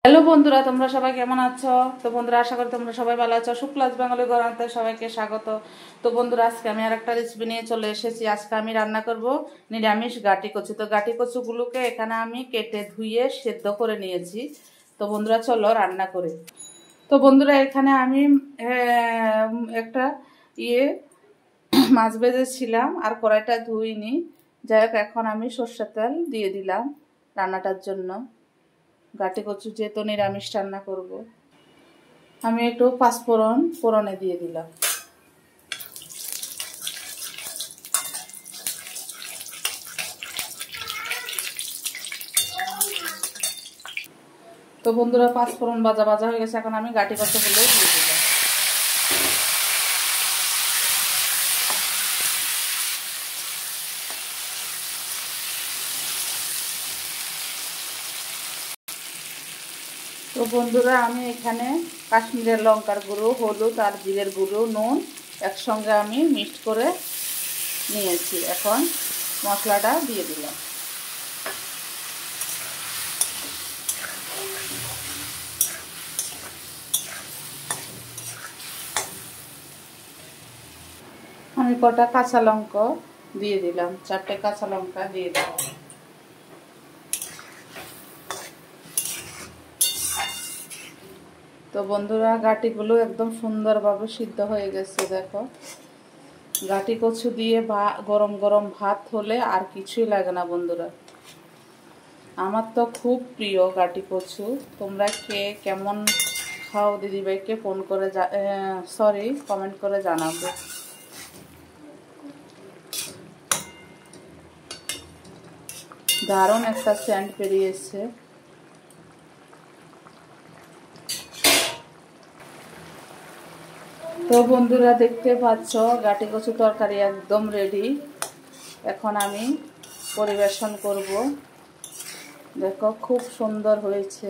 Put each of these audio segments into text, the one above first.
Hello বন্ধুরা, তোমরা সবাই কেমন আছো? তো বন্ধুরা, আশা করি তোমরা সবাই ভালো আছো। শুক্লাস বেঙ্গলি গড়াতে সবাইকে স্বাগত। তো বন্ধুরা, আজকে আমি আর একটা রেসিপি নিয়ে চলে এসেছি। আজকে আমি রান্না করব নিরামিষ গাটি কচু। তো গাটি কচুগুলোকে এখানে আমি কেটে ধুয়ে সেদ্ধ করে নিয়েছি। তো বন্ধুরা, চলো রান্না করি। তো বন্ধুরা, এখানে আমি একটা ইয়ে মাছ ভেজেছিলাম আর কড়াইটা ধুইনি। যাই হোক, এখন আমি সর্ষের তেল দিয়ে দিলাম রান্নাটার জন্য। গাটি কচু যেহেতু নিরামিষ রান্না করব, আমি একটু পাঁচফোড়ন ফোড়নে দিয়ে দিলাম। তো বন্ধুরা, পাঁচফোড়ন ভাজা ভাজা হয়ে গেছে। এখন আমি গাটি কচুগুলো দিয়ে দিলাম। তো বন্ধুরা, আমি এখানে কাশ্মীরের লঙ্কার গুঁড়ো, হলুদ আর জিরের গুঁড়ো, নুন একসঙ্গে আমি মিক্সড করে নিয়েছি। এখন মশলাটা দিয়ে দিলাম। আমি কটা কাঁচা লঙ্কা দিয়ে দিলাম, 4টে কাঁচা লঙ্কা দিয়ে দিলাম। তো বন্ধুরা, গাটিগুলো একদম সুন্দরভাবে সিদ্ধ হয়ে গেছে। দেখো, গাটি কচু দিয়ে গরম গরম ভাত হলে আর কিছুই লাগে না বন্ধুরা। আমার তো খুব প্রিয় গাটি কচু। তোমরা কে কেমন খাও দিদিভাইকে ফোন করে কমেন্ট করে জানাবে। দারুণ একটা সেন্ট বেরিয়েছে। তো বন্ধুরা, দেখতে পাচ্ছ গাটি কচু তরকারি একদম রেডি। এখন আমি পরিবেশন করব। দেখো, খুব সুন্দর হয়েছে।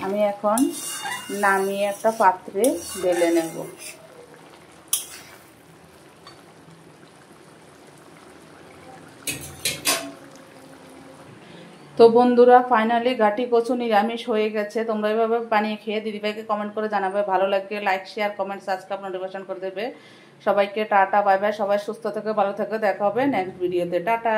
আমি এখন নামিয়ে একটা পাত্রে ঢেলে নেব। তো বন্ধুরা, ফাইনালি গাটি কচু নিরামিষ হয়ে গেছে। তোমরা এভাবে বানিয়ে খেয়ে দিদিভাইকে কমেন্ট করে জানাবে। ভালো লাগলে like, share, comment, subscribe, notification করে দেবে। সবাইকে টাটা, বাই বাই। সবাই সুস্থ থেকে ভালো থেকে দেখা হবে নেক্সট ভিডিওতে। টাটা।